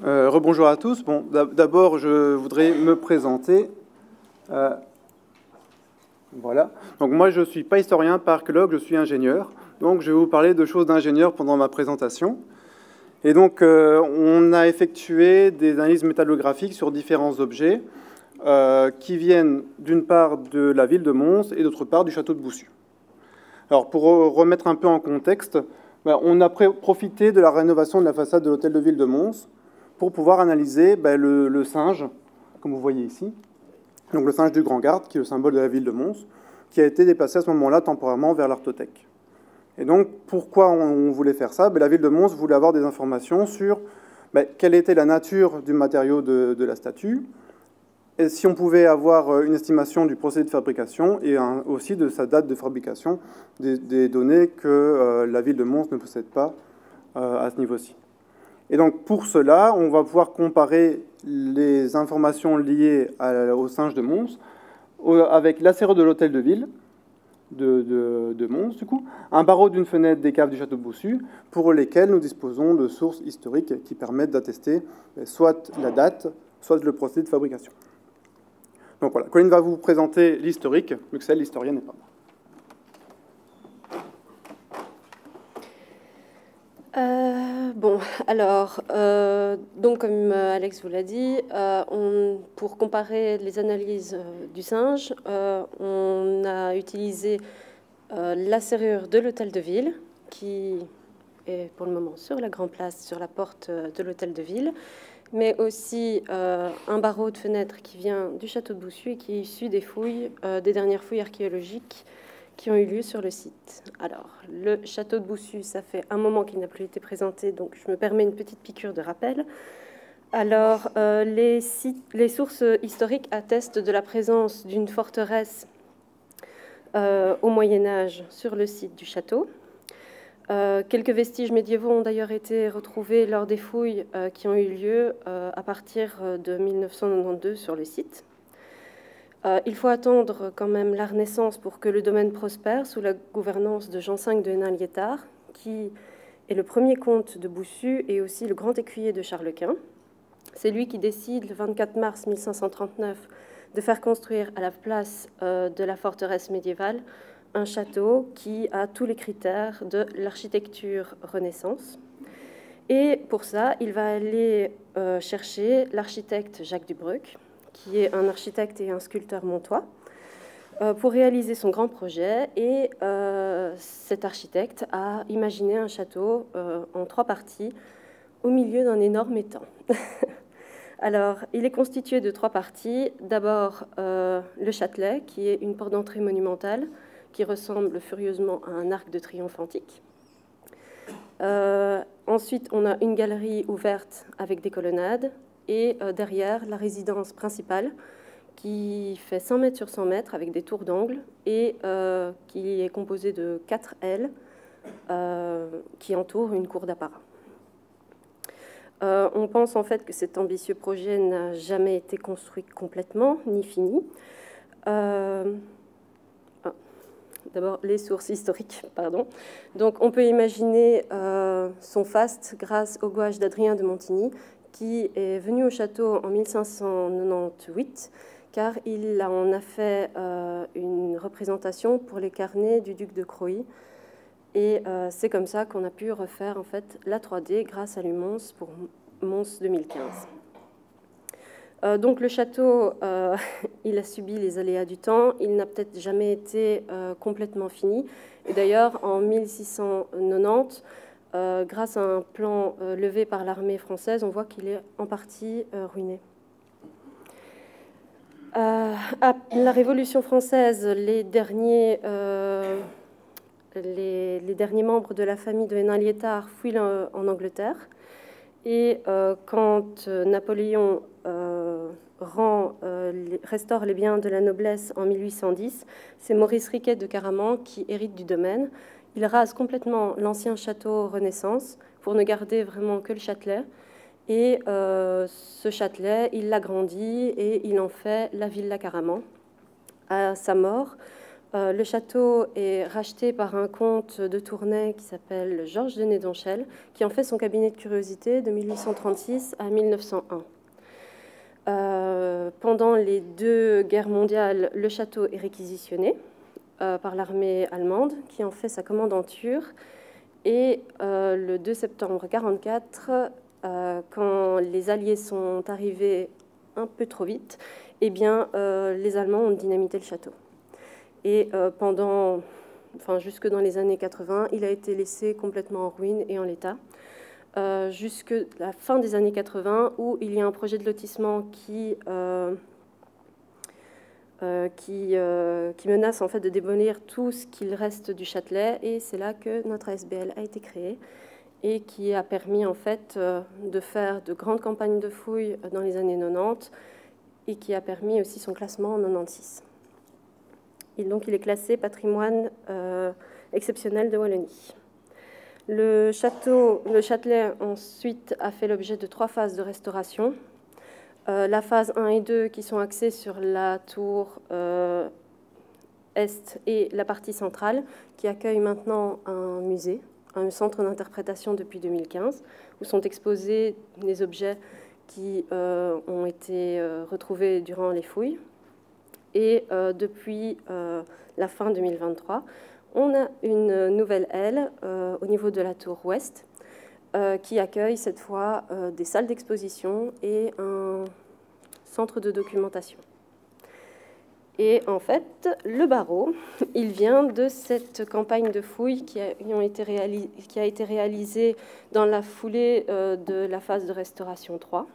Rebonjour à tous. Bon, d'abord, je voudrais me présenter. Voilà. Donc moi, je ne suis pas historien, pas archéologue, je suis ingénieur. Donc je vais vous parler de choses d'ingénieur pendant ma présentation. Et donc, on a effectué des analyses métallographiques sur différents objets qui viennent d'une part de la ville de Mons et d'autre part du château de Boussu. Alors, pour remettre un peu en contexte, on a profité de la rénovation de la façade de l'hôtel de ville de Mons pour pouvoir analyser le singe, comme vous voyez ici, donc le singe du Grand Garde, qui est le symbole de la ville de Mons, qui a été déplacé à ce moment-là temporairement vers l'Artothèque. Et donc, pourquoi on voulait faire ça? La ville de Mons voulait avoir des informations sur quelle était la nature du matériau de la statue, et si on pouvait avoir une estimation du procédé de fabrication et aussi de sa date de fabrication, des données que la ville de Mons ne possède pas à ce niveau-ci. Et donc, pour cela, on va pouvoir comparer les informations liées au singe de Mons avec la serrure de l'hôtel de ville de Mons, du coup, un barreau d'une fenêtre des caves du château de Boussu, pour lesquels nous disposons de sources historiques qui permettent d'attester soit la date, soit le procédé de fabrication. Donc voilà, Colline va vous présenter l'historique, vu que c'est l'historienne et pas moi. Donc comme Alex vous l'a dit, pour comparer les analyses du singe, on a utilisé la serrure de l'hôtel de ville, qui est pour le moment sur la Grand Place, sur la porte de l'hôtel de ville, mais aussi un barreau de fenêtre qui vient du château de Boussu et qui est issu des fouilles, des dernières fouilles archéologiques qui ont eu lieu sur le site. Alors, le château de Boussu, ça fait un moment qu'il n'a plus été présenté, donc je me permets une petite piqûre de rappel. Alors, les sources historiques attestent de la présence d'une forteresse au Moyen-Âge sur le site du château. Quelques vestiges médiévaux ont d'ailleurs été retrouvés lors des fouilles qui ont eu lieu à partir de 1992 sur le site. Il faut attendre quand même la Renaissance pour que le domaine prospère sous la gouvernance de Jean V de Hénin-Liétard, qui est le premier comte de Boussu et aussi le grand écuyer de Charles Quint. C'est lui qui décide, le 24 mars 1539, de faire construire à la place de la forteresse médiévale un château qui a tous les critères de l'architecture Renaissance. Et pour ça, il va aller chercher l'architecte Jacques Dubruck, qui est un architecte et un sculpteur montois, pour réaliser son grand projet. Et cet architecte a imaginé un château en 3 parties au milieu d'un énorme étang. Alors, il est constitué de 3 parties. D'abord, le Châtelet, qui est une porte d'entrée monumentale, qui ressemble furieusement à un arc de triomphe antique. Ensuite, on a une galerie ouverte avec des colonnades, et derrière, la résidence principale, qui fait 100 mètres sur 100 mètres avec des tours d'angle, et qui est composée de 4 ailes qui entourent une cour d'apparat. On pense en fait que cet ambitieux projet n'a jamais été construit complètement, ni fini. D'abord, les sources historiques, pardon. Donc, on peut imaginer son faste grâce au gouache d'Adrien de Montigny, qui est venu au château en 1598, car il en a fait une représentation pour les carnets du duc de Croÿ. Et c'est comme ça qu'on a pu refaire en fait la 3D grâce à l'UMONS pour Mons 2015. Donc le château, il a subi les aléas du temps, il n'a peut-être jamais été complètement fini. Et d'ailleurs, en 1690, grâce à un plan levé par l'armée française, on voit qu'il est en partie ruiné. À la Révolution française, les derniers membres de la famille de Hénin-Liétard fuient en Angleterre. Et quand Napoléon restaure les biens de la noblesse en 1810, c'est Maurice Riquet de Caraman qui hérite du domaine. Il rase complètement l'ancien château Renaissance pour ne garder vraiment que le Châtelet. Et ce Châtelet, il l'agrandit et il en fait la villa Caraman. À sa mort, Le château est racheté par un comte de Tournai qui s'appelle Georges de Nédonchel, qui en fait son cabinet de curiosité de 1836 à 1901. Pendant les 2 guerres mondiales, le château est réquisitionné par l'armée allemande, qui en fait sa commandanture. Et le 2 septembre 1944, quand les Alliés sont arrivés un peu trop vite, eh bien, les Allemands ont dynamité le château. Et jusque dans les années 80, il a été laissé complètement en ruine et en l'état. Jusque la fin des années 80, où il y a un projet de lotissement qui menace en fait de démolir tout ce qu'il reste du Châtelet, et c'est là que notre ASBL a été créée et qui a permis en fait de faire de grandes campagnes de fouilles dans les années 90 et qui a permis aussi son classement en 96. Et donc il est classé patrimoine exceptionnel de Wallonie. Le Châtelet ensuite a fait l'objet de 3 phases de restauration. La phase 1 et 2 qui sont axées sur la tour est et la partie centrale, qui accueille maintenant un musée, un centre d'interprétation depuis 2015, où sont exposés les objets qui ont été retrouvés durant les fouilles. Et depuis la fin 2023, on a une nouvelle aile au niveau de la tour ouest, qui accueille cette fois des salles d'exposition et un centre de documentation. Et en fait, le barreau, il vient de cette campagne de fouilles qui a été réalisée dans la foulée de la phase de restauration 3.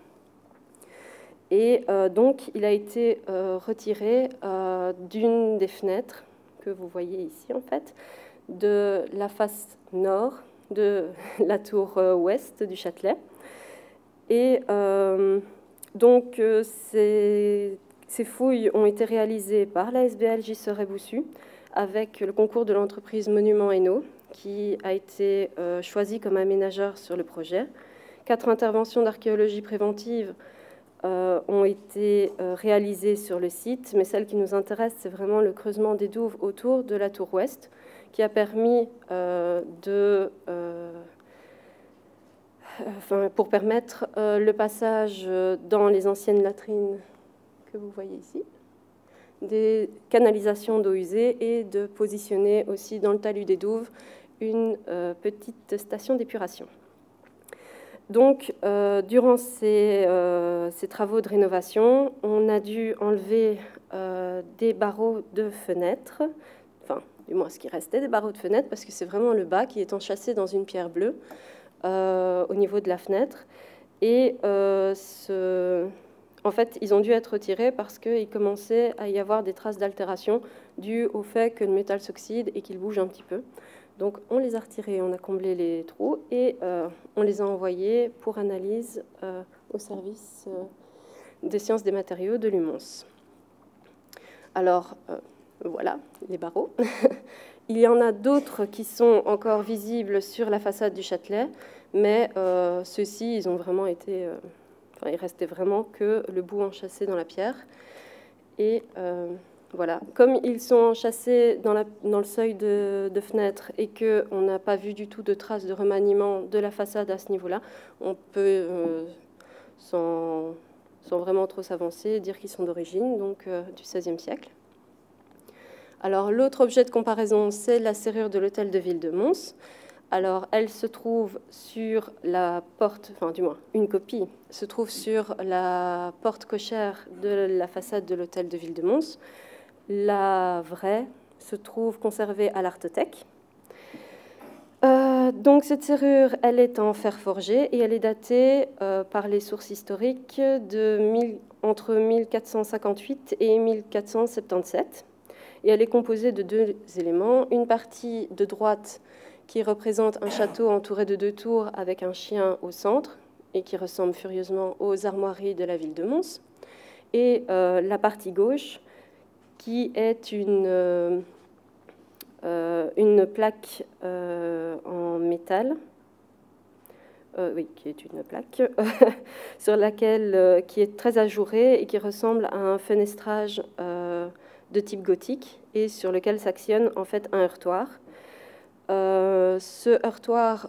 Et donc, il a été retiré d'une des fenêtres que vous voyez ici, en fait, de la face nord de la tour ouest du Châtelet. Et donc, ces fouilles ont été réalisées par la SBL Giseret-Boussu avec le concours de l'entreprise Monument Hainaut, qui a été choisi comme aménageur sur le projet. 4 interventions d'archéologie préventive ont été réalisées sur le site, mais celle qui nous intéresse, c'est vraiment le creusement des douves autour de la tour ouest, qui a permis pour permettre le passage dans les anciennes latrines que vous voyez ici, des canalisations d'eau usée, et de positionner aussi dans le talus des douves une petite station d'épuration. Donc, durant ces travaux de rénovation, on a dû enlever des barreaux de fenêtres, enfin, du moins ce qui restait des barreaux de fenêtres, parce que c'est vraiment le bas qui est enchâssé dans une pierre bleue au niveau de la fenêtre. Et en fait, ils ont dû être retirés parce qu'il commençait à y avoir des traces d'altération dues au fait que le métal s'oxyde et qu'il bouge un petit peu. Donc on les a retirés, on a comblé les trous et on les a envoyés pour analyse au service des sciences des matériaux de l'UMONS. Alors voilà les barreaux. Il y en a d'autres qui sont encore visibles sur la façade du Châtelet, mais ceux-ci, ils ont vraiment été... il restait vraiment que le bout enchâssé dans la pierre. Et voilà, comme ils sont enchâssés dans le seuil de fenêtre et qu'on n'a pas vu du tout de traces de remaniement de la façade à ce niveau-là, on peut, sans vraiment trop s'avancer, dire qu'ils sont d'origine, donc du XVIe siècle. Alors l'autre objet de comparaison, c'est la serrure de l'hôtel de ville de Mons. Alors elle se trouve sur la porte, enfin du moins une copie, se trouve sur la porte cochère de la façade de l'hôtel de ville de Mons. La vraie se trouve conservée à l'Artothèque. Donc cette serrure, elle est en fer forgé et elle est datée par les sources historiques entre 1458 et 1477. Et elle est composée de 2 éléments. Une partie de droite qui représente un château entouré de 2 tours avec un chien au centre et qui ressemble furieusement aux armoiries de la ville de Mons. Et la partie gauche qui est une plaque en métal, oui, qui est une plaque sur laquelle qui est très ajourée et qui ressemble à un fenestrage de type gothique et sur lequel s'actionne en fait un heurtoir. Ce heurtoir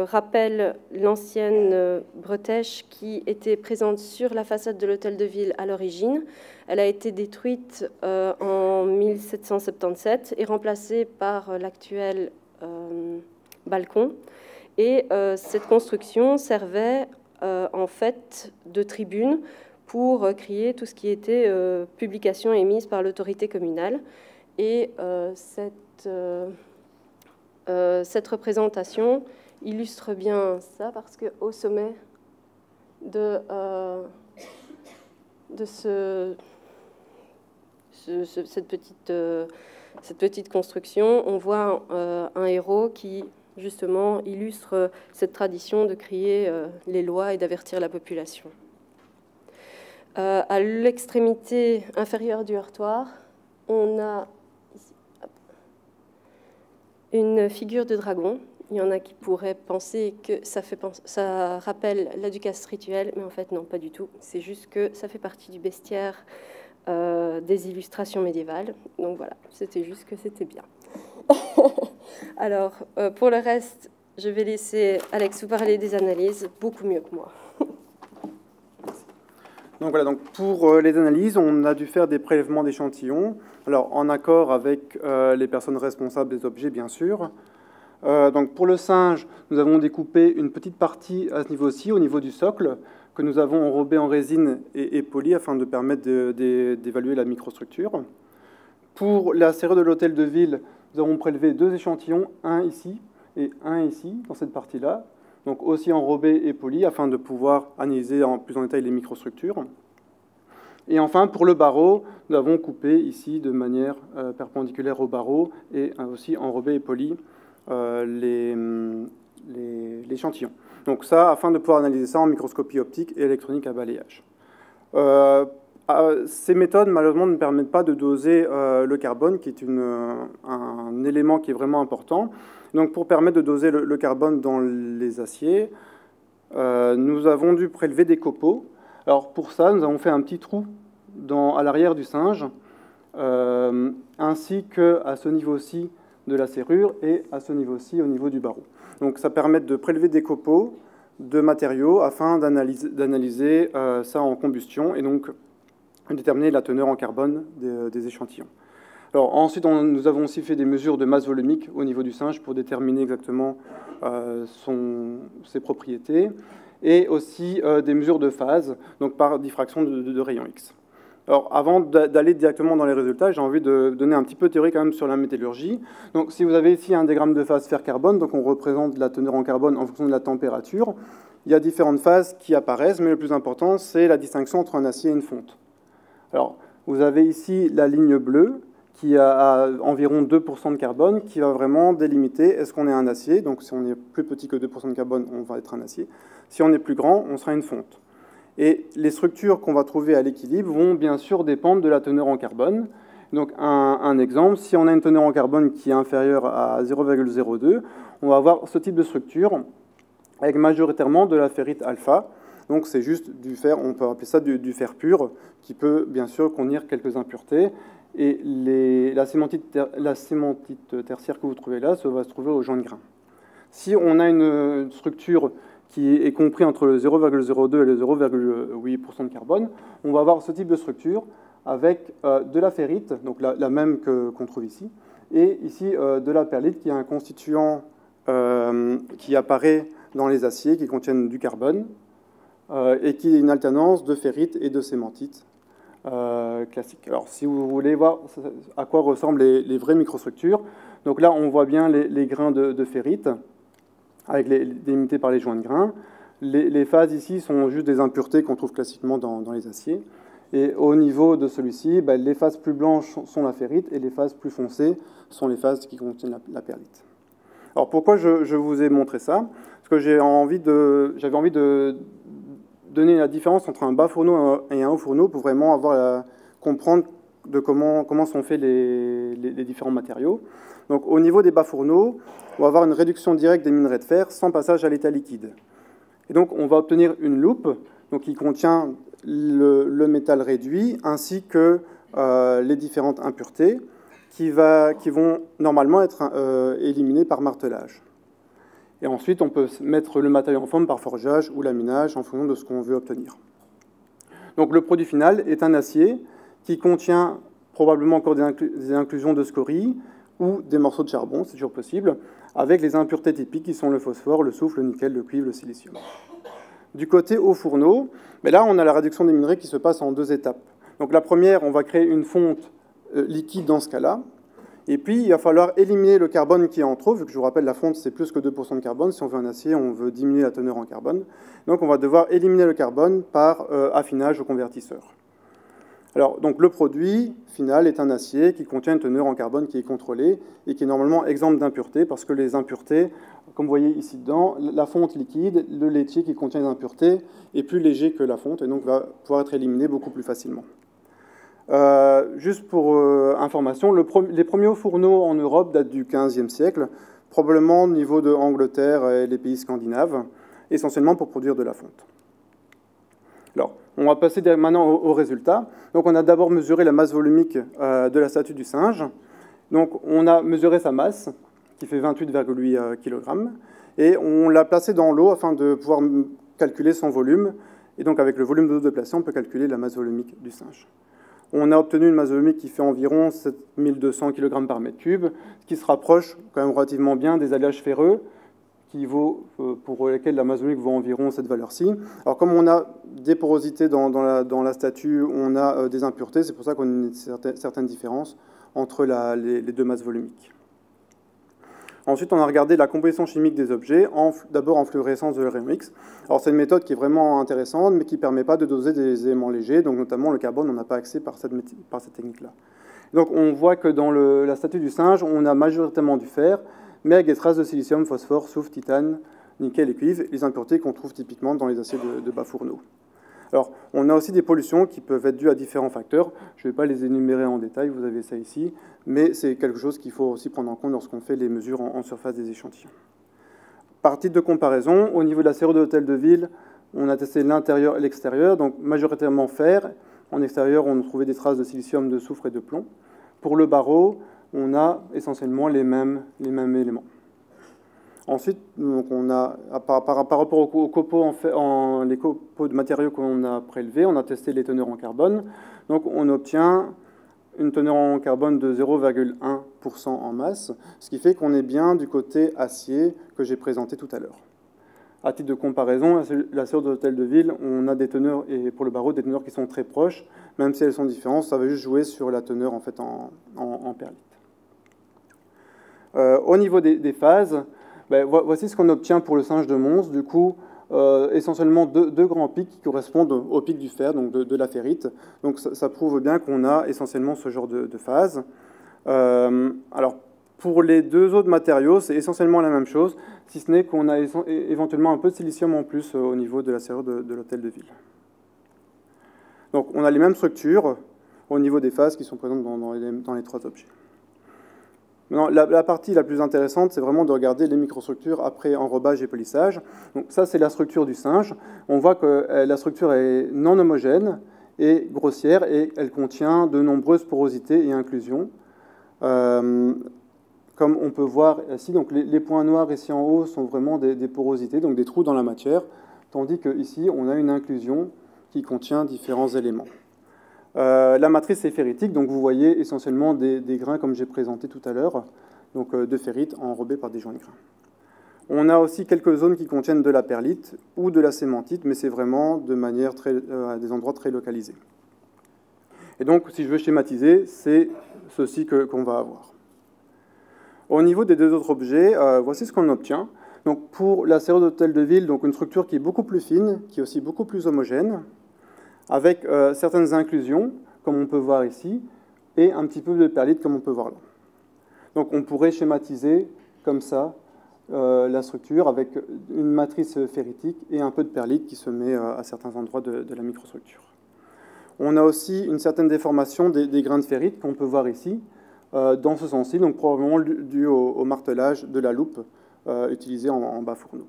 rappelle l'ancienne bretèche qui était présente sur la façade de l'hôtel de ville à l'origine. Elle a été détruite en 1777 et remplacée par l'actuel balcon. Et cette construction servait en fait de tribune pour crier tout ce qui était publication émise par l'autorité communale. Et cette représentation illustre bien ça, parce qu'au sommet de cette petite construction, on voit un héros qui, justement, illustre cette tradition de crier les lois et d'avertir la population. À l'extrémité inférieure du heurtoir, on a ici, une figure de dragon. Il y en a qui pourraient penser que ça rappelle la ducasse rituelle, mais en fait non, pas du tout. C'est juste que ça fait partie du bestiaire des illustrations médiévales. Donc voilà, c'était juste que c'était bien. Alors, pour le reste, je vais laisser Alex vous parler des analyses, beaucoup mieux que moi. Donc voilà, donc pour les analyses, on a dû faire des prélèvements d'échantillons, alors en accord avec les personnes responsables des objets, bien sûr. Donc pour le singe, nous avons découpé une petite partie à ce niveau-ci, au niveau du socle, que nous avons enrobé en résine et poli afin de permettre d'évaluer la microstructure. Pour la serrure de l'hôtel de ville, nous avons prélevé 2 échantillons, un ici et un ici, dans cette partie-là, donc aussi enrobé et poli, afin de pouvoir analyser plus en détail les microstructures. Et enfin, pour le barreau, nous avons coupé ici de manière perpendiculaire au barreau et aussi enrobé et poli l'échantillon. Donc ça, afin de pouvoir analyser ça en microscopie optique et électronique à balayage. Ces méthodes, malheureusement, ne permettent pas de doser le carbone, qui est un élément qui est vraiment important. Donc, pour permettre de doser le carbone dans les aciers, nous avons dû prélever des copeaux. Alors, pour ça, nous avons fait un petit trou à l'arrière du singe, ainsi qu'à ce niveau-ci de la serrure et à ce niveau-ci au niveau du barreau. Donc, ça permet de prélever des copeaux de matériaux afin d'analyser ça en combustion et donc déterminer la teneur en carbone des échantillons. Alors, ensuite, nous avons aussi fait des mesures de masse volumique au niveau du singe pour déterminer exactement ses propriétés, et aussi des mesures de phase, donc par diffraction de rayons X. Alors, avant d'aller directement dans les résultats, j'ai envie de donner un petit peu de théorie quand même sur la métallurgie. Donc, si vous avez ici un diagramme de phase fer-carbone, donc on représente la teneur en carbone en fonction de la température, il y a différentes phases qui apparaissent, mais le plus important, c'est la distinction entre un acier et une fonte. Alors, vous avez ici la ligne bleue, qui a environ 2% de carbone, qui va vraiment délimiter est-ce qu'on est un acier. Donc si on est plus petit que 2% de carbone, on va être un acier. Si on est plus grand, on sera une fonte. Et les structures qu'on va trouver à l'équilibre vont bien sûr dépendre de la teneur en carbone. Donc un exemple, si on a une teneur en carbone qui est inférieure à 0,02, on va avoir ce type de structure avec majoritairement de la ferrite alpha. Donc c'est juste du fer, on peut appeler ça du fer pur, qui peut bien sûr contenir quelques impuretés. Et la cémentite tertiaire que vous trouvez là, ça va se trouver au joint de grain. Si on a une structure qui est comprise entre le 0,02 et le 0,8% de carbone, on va avoir ce type de structure avec de la ferrite, donc la même qu'on trouve ici, et ici de la perlite, qui est un constituant qui apparaît dans les aciers qui contiennent du carbone, et qui est une alternance de ferrite et de cémentite. Classique. Alors, si vous voulez voir à quoi ressemblent les vraies microstructures, donc là, on voit bien les grains de ferrite, avec délimités par les joints de grains. Les phases ici sont juste des impuretés qu'on trouve classiquement dans les aciers. Et au niveau de celui-ci, les phases plus blanches sont la ferrite, et les phases plus foncées sont les phases qui contiennent la perlite. Alors, pourquoi je vous ai montré ça? Parce que j'avais envie de donner la différence entre un bas fourneau et un haut fourneau pour vraiment comprendre de comment sont faits les différents matériaux. Donc, au niveau des bas fourneaux, on va avoir une réduction directe des minerais de fer sans passage à l'état liquide. Et donc, on va obtenir une loupe donc, qui contient le métal réduit ainsi que les différentes impuretés qui vont normalement être éliminées par martelage. Et ensuite, on peut mettre le matériau en forme par forgeage ou laminage en fonction de ce qu'on veut obtenir. Donc le produit final est un acier qui contient probablement encore des inclusions de scories ou des morceaux de charbon, c'est toujours possible, avec les impuretés typiques qui sont le phosphore, le soufre, le nickel, le cuivre, le silicium. Du côté au fourneau, mais là on a la réduction des minerais qui se passe en 2 étapes. Donc la première, on va créer une fonte liquide dans ce cas-là, et puis il va falloir éliminer le carbone qui est en trop, vu que je vous rappelle la fonte c'est plus que 2% de carbone, si on veut un acier on veut diminuer la teneur en carbone, donc on va devoir éliminer le carbone par affinage au convertisseur. Alors, donc, le produit final est un acier qui contient une teneur en carbone qui est contrôlée et qui est normalement exempt d'impuretés, parce que les impuretés, comme vous voyez ici dedans, la fonte liquide, le laitier qui contient des impuretés est plus léger que la fonte et donc va pouvoir être éliminé beaucoup plus facilement. Juste pour information, les premiers fourneaux en Europe datent du XVe siècle, probablement au niveau de Angleterre et les pays scandinaves, essentiellement pour produire de la fonte. Alors, on va passer maintenant au résultat. Donc, on a d'abord mesuré la masse volumique de la statue du singe. Donc, on a mesuré sa masse, qui fait 28,8 kg, et on l'a placé dans l'eau afin de pouvoir calculer son volume. Et donc, avec le volume d'eau déplacé, on peut calculer la masse volumique du singe. On a obtenu une masse volumique qui fait environ 7200 kg par mètre cube, ce qui se rapproche quand même relativement bien des alliages ferreux, pour lesquels la masse volumique vaut environ cette valeur-ci. Alors, comme on a des porosités dans la statue, on a des impuretés, c'est pour ça qu'on a une certaine différence entre les 2 masses volumiques. Ensuite, on a regardé la composition chimique des objets, d'abord en fluorescence de l'Euréon X. Alors, c'est une méthode qui est vraiment intéressante, mais qui ne permet pas de doser des éléments légers, donc notamment le carbone, on n'a pas accès par cette technique-là. Donc, on voit que dans la statue du singe, on a majoritairement du fer, mais avec des traces de silicium, phosphore, soufre, titane, nickel et cuivre, les impuretés qu'on trouve typiquement dans les aciers de bas fourneau. Alors, on a aussi des pollutions qui peuvent être dues à différents facteurs. Je ne vais pas les énumérer en détail, vous avez ça ici, mais c'est quelque chose qu'il faut aussi prendre en compte lorsqu'on fait les mesures en surface des échantillons. Par titre de comparaison, au niveau de la serrure de l'hôtel de ville, on a testé l'intérieur et l'extérieur, donc majoritairement fer. En extérieur, on a trouvé des traces de silicium, de soufre et de plomb. Pour le barreau, on a essentiellement les mêmes éléments. Ensuite, donc on a, par rapport aux copeaux, les copeaux de matériaux qu'on a prélevés, on a testé les teneurs en carbone. Donc on obtient une teneur en carbone de 0,1% en masse, ce qui fait qu'on est bien du côté acier que j'ai présenté tout à l'heure. À titre de comparaison, la serrure de l'hôtel de ville, on a des teneurs, et pour le barreau, des teneurs qui sont très proches, même si elles sont différentes, ça va juste jouer sur la teneur en fait en perlite. Au niveau des phases, voici ce qu'on obtient pour le singe de Mons. Du coup, essentiellement deux grands pics qui correspondent au pic du fer, donc de la ferrite. Donc ça prouve bien qu'on a essentiellement ce genre de phase. Alors, pour les 2 autres matériaux, c'est essentiellement la même chose, si ce n'est qu'on a éventuellement un peu de silicium en plus au niveau de la serrure de l'hôtel de ville. Donc on a les mêmes structures au niveau des phases qui sont présentes dans les 3 objets. Maintenant, la partie la plus intéressante, c'est vraiment de regarder les microstructures après enrobage et polissage. Donc ça, c'est la structure du singe. On voit que la structure est non homogène et grossière, et elle contient de nombreuses porosités et inclusions. Comme on peut voir ici, donc les points noirs ici en haut sont vraiment des porosités, donc des trous dans la matière, tandis qu'ici, on a une inclusion qui contient différents éléments. La matrice est ferritique, donc vous voyez essentiellement des grains comme j'ai présenté tout à l'heure, donc de ferrite enrobés par des joints de grains. On a aussi quelques zones qui contiennent de la perlite ou de la cémentite, mais c'est vraiment de manière à des endroits très localisés. Et donc, si je veux schématiser, c'est ceci qu'on va avoir. Au niveau des 2 autres objets, voici ce qu'on obtient. Donc, pour la serrure d'hôtel de ville, donc une structure qui est beaucoup plus fine, qui est aussi beaucoup plus homogène, avec certaines inclusions, comme on peut voir ici, et un petit peu de perlite, comme on peut voir là. Donc on pourrait schématiser comme ça la structure avec une matrice ferritique et un peu de perlite qui se met à certains endroits de la microstructure. On a aussi une certaine déformation des grains de ferrite qu'on peut voir ici, dans ce sens-ci, donc probablement dû au martelage de la loupe utilisée en bas fourneau.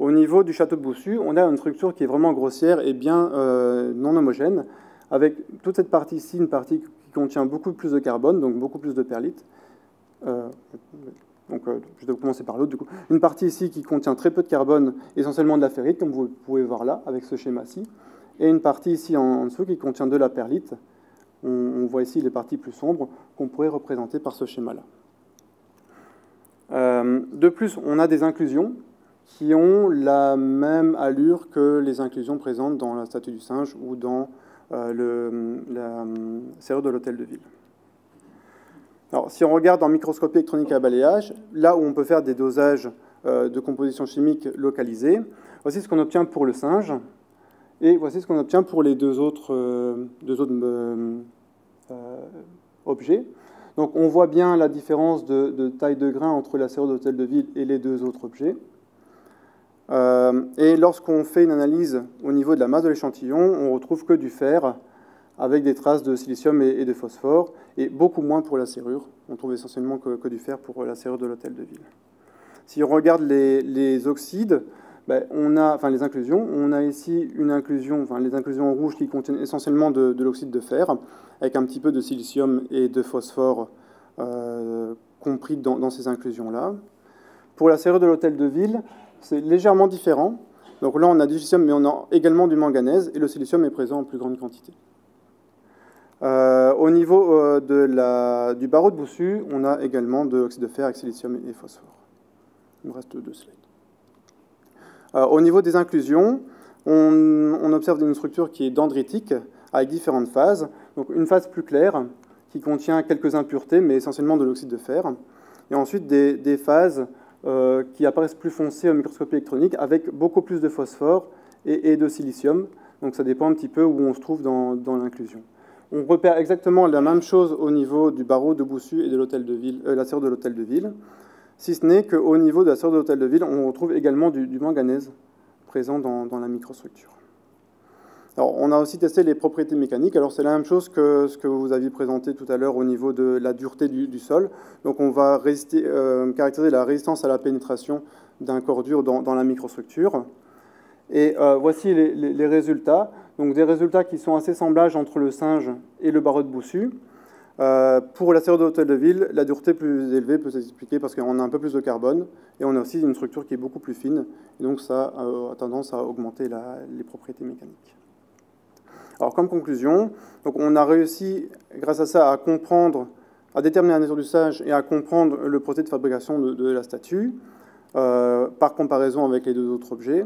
Au niveau du château de Boussu, on a une structure qui est vraiment grossière et bien non homogène, avec toute cette partie ici, une partie qui contient beaucoup plus de carbone, donc beaucoup plus de perlite. Je vais commencer par l'autre, du coup. Une partie ici qui contient très peu de carbone, essentiellement de la ferrite, comme vous pouvez voir là, avec ce schéma-ci. Et une partie ici en dessous qui contient de la perlite. On voit ici les parties plus sombres qu'on pourrait représenter par ce schéma-là. De plus, on a des inclusions qui ont la même allure que les inclusions présentes dans la statue du singe ou dans la serrure de l'hôtel de ville. Alors, si on regarde en microscopie électronique à balayage, là où on peut faire des dosages de composition chimique localisés, voici ce qu'on obtient pour le singe, et voici ce qu'on obtient pour les deux autres objets. Donc on voit bien la différence de taille de grain entre la serrure d'hôtel de ville et les deux autres objets. Et lorsqu'on fait une analyse au niveau de la masse de l'échantillon, on retrouve que du fer avec des traces de silicium et de phosphore, et beaucoup moins pour la serrure. On trouve essentiellement que du fer pour la serrure de l'hôtel de ville. Si on regarde les oxydes, les inclusions, on a ici les inclusions en rouge qui contiennent essentiellement de l'oxyde de fer, avec un petit peu de silicium et de phosphore compris dans ces inclusions-là. Pour la serrure de l'hôtel de ville, c'est légèrement différent. Donc là, on a du silicium, mais on a également du manganèse, et le silicium est présent en plus grande quantité. Au niveau du barreau de Boussu, on a également de l'oxyde de fer avec silicium et phosphore. Il me reste 2 slides. Au niveau des inclusions, on observe une structure qui est dendritique, avec différentes phases. Donc une phase plus claire, qui contient quelques impuretés, mais essentiellement de l'oxyde de fer. Et ensuite des phases qui apparaissent plus foncées au microscopie électronique, avec beaucoup plus de phosphore et de silicium. Donc ça dépend un petit peu où on se trouve dans l'inclusion. On repère exactement la même chose au niveau du barreau de Boussu et de l'hôtel de ville, la serrure de l'hôtel de ville, si ce n'est qu'au niveau de la serrure de l'hôtel de ville, on retrouve également du manganèse présent dans la microstructure. Alors, on a aussi testé les propriétés mécaniques. Alors, c'est la même chose que ce que vous aviez présenté tout à l'heure au niveau de la dureté du sol. Donc, on va caractériser la résistance à la pénétration d'un corps dur dans la microstructure. Et voici les résultats. Donc, des résultats qui sont assez semblables entre le singe et le barreau de Boussu. Pour la serrure de l'hôtel de ville, la dureté plus élevée peut s'expliquer parce qu'on a un peu plus de carbone et on a aussi une structure qui est beaucoup plus fine. Et donc, ça a tendance à augmenter les propriétés mécaniques. Alors, comme conclusion, donc on a réussi, grâce à ça, à déterminer la nature du singe et à comprendre le procédé de fabrication de la statue, par comparaison avec les deux autres objets.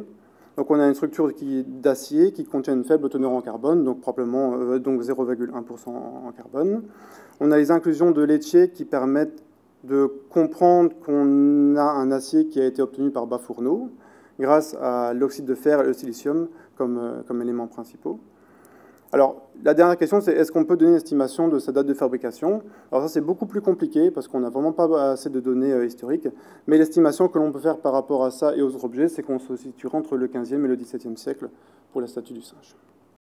Donc, on a une structure d'acier qui contient une faible teneur en carbone, donc probablement 0,1% en carbone. On a les inclusions de Lecce qui permettent de comprendre qu'on a un acier qui a été obtenu par bas fourneau, grâce à l'oxyde de fer et le silicium comme éléments principaux. Alors, la dernière question, c'est est-ce qu'on peut donner une estimation de sa date de fabrication? Alors ça, c'est beaucoup plus compliqué parce qu'on n'a vraiment pas assez de données historiques. Mais l'estimation que l'on peut faire par rapport à ça et aux autres objets, c'est qu'on se situera entre le 15e et le 17e siècle pour la statue du singe.